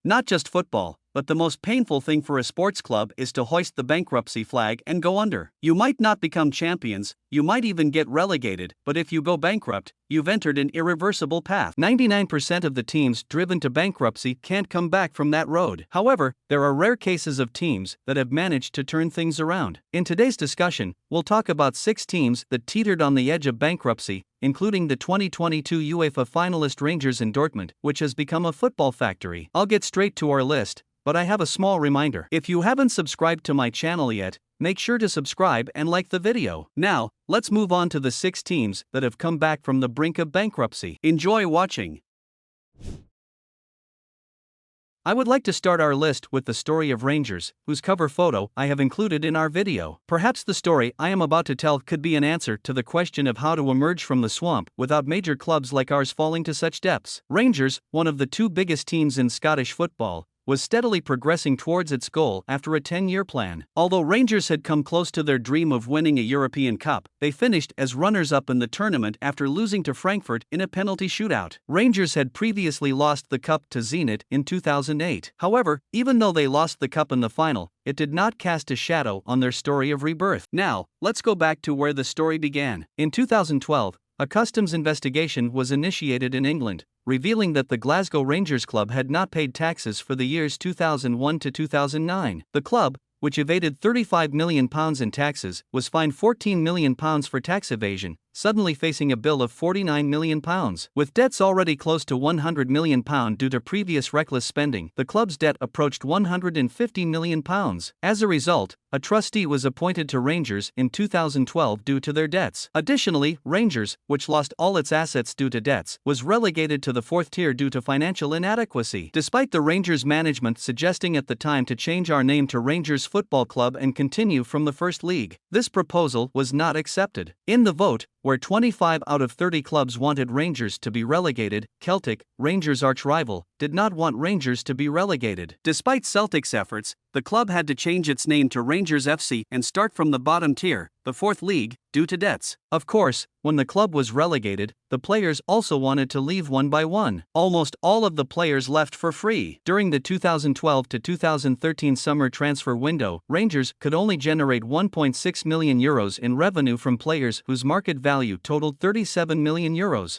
Not just football, but the most painful thing for a sports club is to hoist the bankruptcy flag and go under. You might not become champions, you might even get relegated, but if you go bankrupt, you've entered an irreversible path. 99% of the teams driven to bankruptcy can't come back from that road. However, there are rare cases of teams that have managed to turn things around. In today's discussion, we'll talk about 6 teams that teetered on the edge of bankruptcy, including the 2022 UEFA finalist Rangers in Dortmund, which has become a football factory. I'll get straight to our list, but I have a small reminder. If you haven't subscribed to my channel yet, make sure to subscribe and like the video. Now, let's move on to the 6 teams that have come back from the brink of bankruptcy. Enjoy watching. I would like to start our list with the story of Rangers, whose cover photo I have included in our video. Perhaps the story I am about to tell could be an answer to the question of how to emerge from the swamp without major clubs like ours falling to such depths. Rangers, one of the 2 biggest teams in Scottish football, was steadily progressing towards its goal after a 10-year plan. Although Rangers had come close to their dream of winning a European Cup, they finished as runners-up in the tournament after losing to Frankfurt in a penalty shootout. Rangers had previously lost the cup to Zenit in 2008. However, even though they lost the cup in the final, it did not cast a shadow on their story of rebirth. Now, let's go back to where the story began. In 2012, a customs investigation was initiated in England, revealing that the Glasgow Rangers club had not paid taxes for the years 2001 to 2009. The club, which evaded £35 million in taxes, was fined £14 million for tax evasion, suddenly facing a bill of £49 million. With debts already close to £100 million due to previous reckless spending, the club's debt approached £150 million. As a result, a trustee was appointed to Rangers in 2012 due to their debts. Additionally, Rangers, which lost all its assets due to debts, was relegated to the 4th tier due to financial inadequacy. Despite the Rangers management suggesting at the time to change our name to Rangers Football Club and continue from the First League, this proposal was not accepted. In the vote, where 25 out of 30 clubs wanted Rangers to be relegated, Celtic, Rangers' arch-rival, did not want Rangers to be relegated. Despite Celtic's efforts, the club had to change its name to Rangers FC and start from the bottom tier, the 4th league, due to debts. Of course, when the club was relegated, the players also wanted to leave one by one. Almost all of the players left for free. During the 2012 to 2013 summer transfer window, Rangers could only generate €1.6 million in revenue from players whose market value totaled €37 million.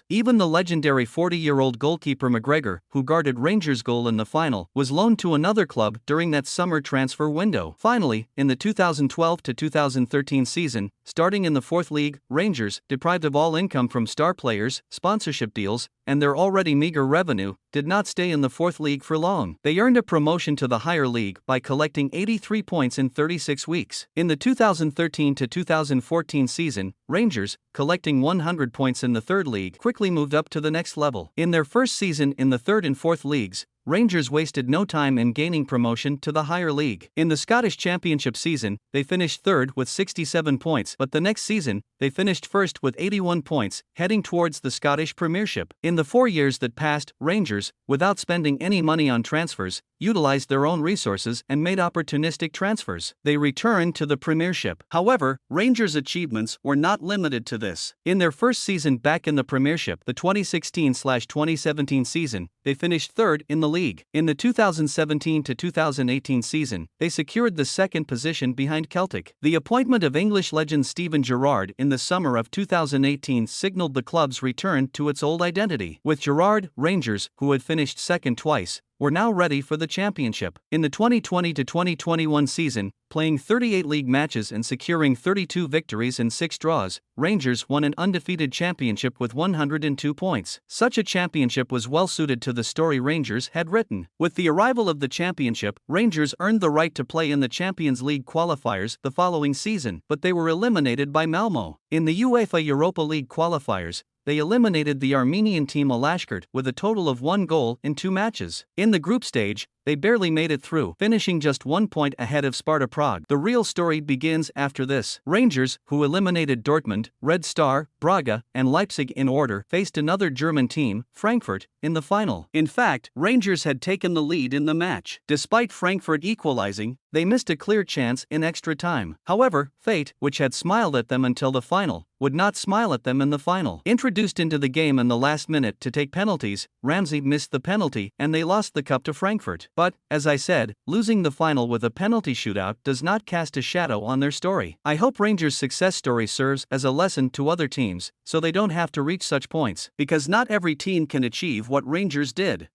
Even the legendary 40-year-old goalkeeper McGregor, who guarded Rangers' goal in the final, was loaned to another club during that summer transfer window. Finally, in the 2012 to 2013 season, starting in the 4th league, Rangers, deprived of all income from star players, sponsorship deals, and their already meager revenue, did not stay in the 4th league for long. They earned a promotion to the higher league by collecting 83 points in 36 weeks. In the 2013 to 2014 season, Rangers, collecting 100 points in the 3rd league, quickly moved up to the next level. In their first season in the 3rd and 4th leagues, Rangers wasted no time in gaining promotion to the higher league. In the Scottish Championship season, they finished 3rd with 67 points, but the next season, they finished 1st with 81 points, heading towards the Scottish Premiership. In the 4 years that passed, Rangers, without spending any money on transfers, utilized their own resources and made opportunistic transfers. They returned to the Premiership. However, Rangers' achievements were not limited to this. In their first season back in the Premiership, the 2016-2017 season, they finished 3rd in the league. In the 2017 to 2018 season, they secured the 2nd position behind Celtic. The appointment of English legend Steven Gerrard in the summer of 2018 signaled the club's return to its old identity. With Gerrard, Rangers, who had finished 2nd twice, were now ready for the championship. In the 2020 to 2021 season, playing 38 league matches and securing 32 victories and 6 draws, Rangers won an undefeated championship with 102 points. Such a championship was well suited to the story Rangers had written. With the arrival of the championship, Rangers earned the right to play in the Champions League qualifiers the following season, but they were eliminated by Malmo. In the UEFA Europa League qualifiers, they eliminated the Armenian team Alashkert with a total of 1 goal in 2 matches. In the group stage, they barely made it through, finishing just 1 point ahead of Sparta Prague. The real story begins after this. Rangers, who eliminated Dortmund, Red Star, Braga, and Leipzig in order, faced another German team, Frankfurt, in the final. In fact, Rangers had taken the lead in the match. Despite Frankfurt equalizing, they missed a clear chance in extra time. However, fate, which had smiled at them until the final, would not smile at them in the final. Introduced into the game in the last minute to take penalties, Ramsey missed the penalty and they lost the cup to Frankfurt. But, as I said, losing the final with a penalty shootout does not cast a shadow on their story. I hope Rangers' success story serves as a lesson to other teams, so they don't have to reach such points, because not every team can achieve what Rangers did.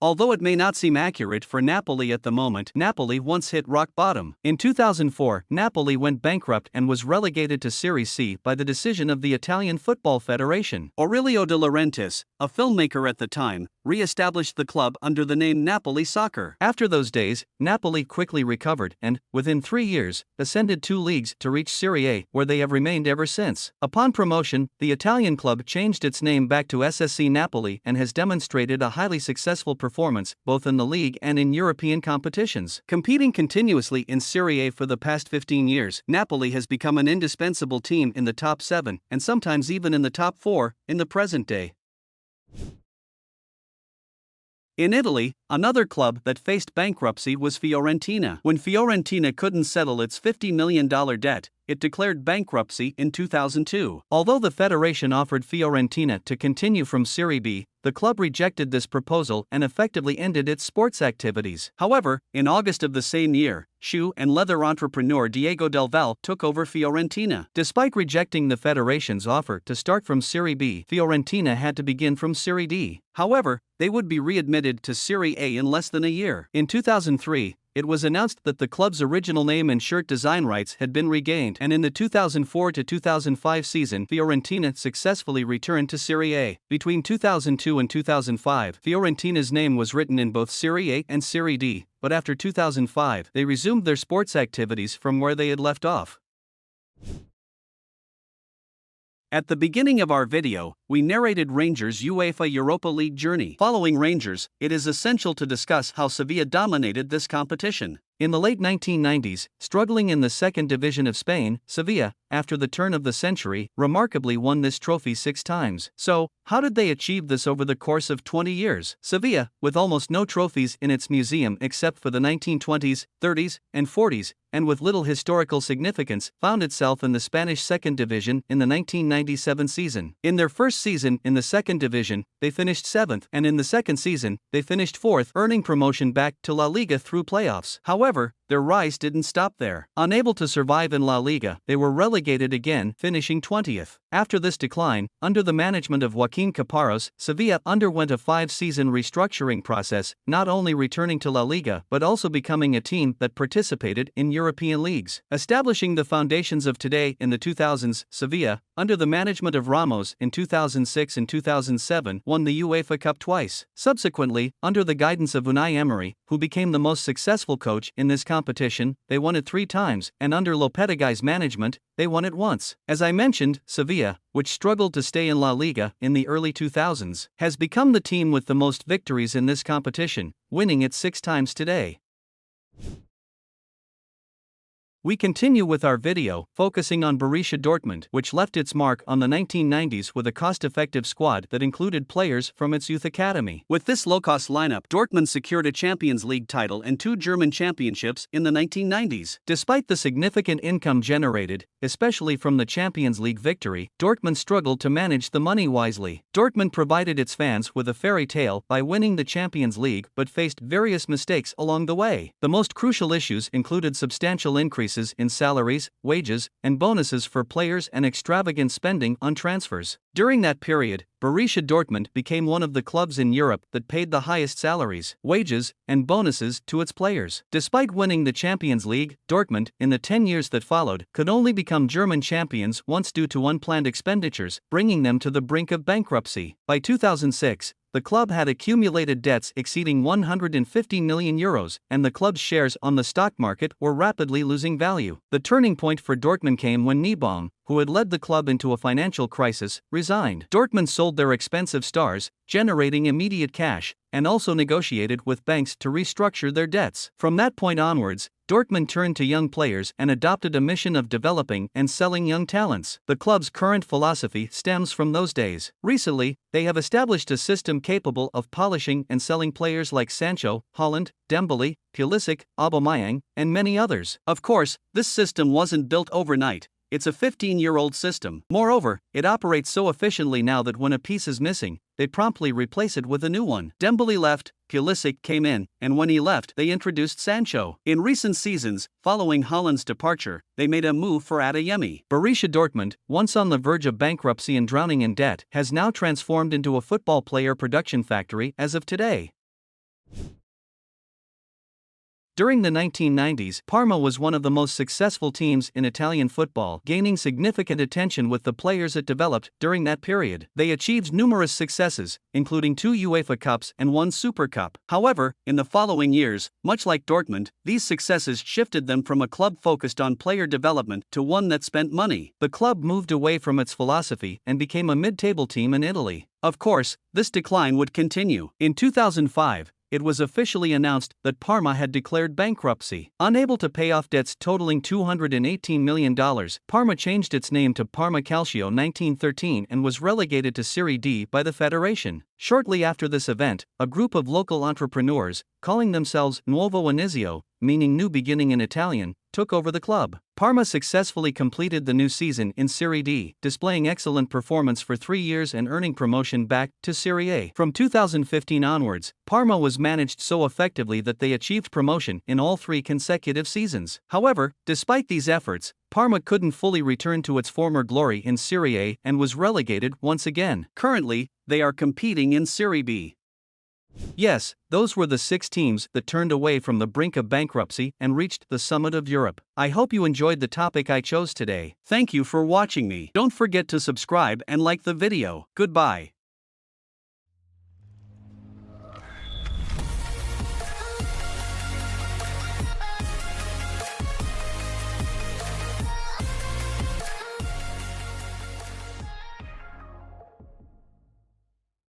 Although it may not seem accurate for Napoli at the moment, Napoli once hit rock bottom. In 2004, Napoli went bankrupt and was relegated to Serie C by the decision of the Italian Football Federation. Aurelio De Laurentiis, a filmmaker at the time, re-established the club under the name Napoli Soccer. After those days, Napoli quickly recovered and, within 3 years, ascended 2 leagues to reach Serie A, where they have remained ever since. Upon promotion, the Italian club changed its name back to SSC Napoli and has demonstrated a highly successful performance both in the league and in European competitions. Competing continuously in Serie A for the past 15 years, Napoli has become an indispensable team in the top 7, and sometimes even in the top 4, in the present day. In Italy, another club that faced bankruptcy was Fiorentina. When Fiorentina couldn't settle its $50 million debt, it declared bankruptcy in 2002. Although the federation offered Fiorentina to continue from Serie B, the club rejected this proposal and effectively ended its sports activities. However, in August of the same year, shoe and leather entrepreneur Diego Del Valle took over Fiorentina. Despite rejecting the federation's offer to start from Serie B, Fiorentina had to begin from Serie D. However, they would be readmitted to Serie A in less than a year. In 2003, it was announced that the club's original name and shirt design rights had been regained, and in the 2004-2005 season, Fiorentina successfully returned to Serie A. Between 2002 and 2005, Fiorentina's name was written in both Serie A and Serie D, but after 2005, they resumed their sports activities from where they had left off. At the beginning of our video, we narrated Rangers' UEFA Europa League journey. Following Rangers, it is essential to discuss how Sevilla dominated this competition. In the late 1990s, struggling in the second division of Spain, Sevilla, after the turn of the century, remarkably won this trophy 6 times. So, how did they achieve this over the course of 20 years? Sevilla, with almost no trophies in its museum except for the 1920s, 30s, and 40s, and with little historical significance, found itself in the Spanish second division in the 1997 season. In their first season in the second division, they finished 7th, and in the second season, they finished 4th, earning promotion back to La Liga through playoffs. However, their rise didn't stop there. Unable to survive in La Liga, they were relegated again, finishing 20th. After this decline, under the management of Joaquin Caparros, Sevilla underwent a 5-season restructuring process, not only returning to La Liga but also becoming a team that participated in European leagues. Establishing the foundations of today in the 2000s, Sevilla, under the management of Ramos in 2006 and 2007, won the UEFA Cup twice. Subsequently, under the guidance of Unai Emery, who became the most successful coach in this competition, they won it 3 times, and under Lopeteguy's management, they won it once. As I mentioned, Sevilla, which struggled to stay in La Liga in the early 2000s, has become the team with the most victories in this competition, winning it 6 times today. We continue with our video, focusing on Borussia Dortmund, which left its mark on the 1990s with a cost-effective squad that included players from its youth academy. With this low-cost lineup, Dortmund secured a Champions League title and 2 German championships in the 1990s. Despite the significant income generated, especially from the Champions League victory, Dortmund struggled to manage the money wisely. Dortmund provided its fans with a fairy tale by winning the Champions League but faced various mistakes along the way. The most crucial issues included substantial increases in salaries, wages, and bonuses for players and extravagant spending on transfers. During that period, Borussia Dortmund became one of the clubs in Europe that paid the highest salaries, wages, and bonuses to its players. Despite winning the Champions League, Dortmund, in the 10 years that followed, could only become German champions once due to unplanned expenditures, bringing them to the brink of bankruptcy. By 2006, the club had accumulated debts exceeding €150 million, and the club's shares on the stock market were rapidly losing value. The turning point for Dortmund came when Niebaum, who who had led the club into a financial crisis, resigned. Dortmund sold their expensive stars, generating immediate cash, and also negotiated with banks to restructure their debts. From that point onwards, Dortmund turned to young players and adopted a mission of developing and selling young talents. The club's current philosophy stems from those days. Recently, they have established a system capable of polishing and selling players like Sancho, Haaland, Dembele, Pulisic, Aubameyang, and many others. Of course, this system wasn't built overnight. It's a 15-year-old system. Moreover, it operates so efficiently now that when a piece is missing, they promptly replace it with a new one. Dembele left, Pulisic came in, and when he left, they introduced Sancho. In recent seasons, following Haaland's departure, they made a move for Adeyemi. Borussia Dortmund, once on the verge of bankruptcy and drowning in debt, has now transformed into a football player production factory as of today. During the 1990s, Parma was one of the most successful teams in Italian football, gaining significant attention with the players it developed during that period. They achieved numerous successes, including 2 UEFA Cups and 1 Super Cup. However, in the following years, much like Dortmund, these successes shifted them from a club focused on player development to one that spent money. The club moved away from its philosophy and became a mid-table team in Italy. Of course, this decline would continue. In 2005, it was officially announced that Parma had declared bankruptcy. Unable to pay off debts totaling $218 million, Parma changed its name to Parma Calcio 1913 and was relegated to Serie D by the federation. Shortly after this event, a group of local entrepreneurs, calling themselves Nuovo Inizio, meaning new beginning in Italian, took over the club. Parma successfully completed the new season in Serie D, displaying excellent performance for 3 years and earning promotion back to Serie A. From 2015 onwards, Parma was managed so effectively that they achieved promotion in all 3 consecutive seasons. However, despite these efforts, Parma couldn't fully return to its former glory in Serie A and was relegated once again. Currently, they are competing in Serie B. Yes, those were the 6 teams that turned away from the brink of bankruptcy and reached the summit of Europe. I hope you enjoyed the topic I chose today. Thank you for watching me. Don't forget to subscribe and like the video. Goodbye.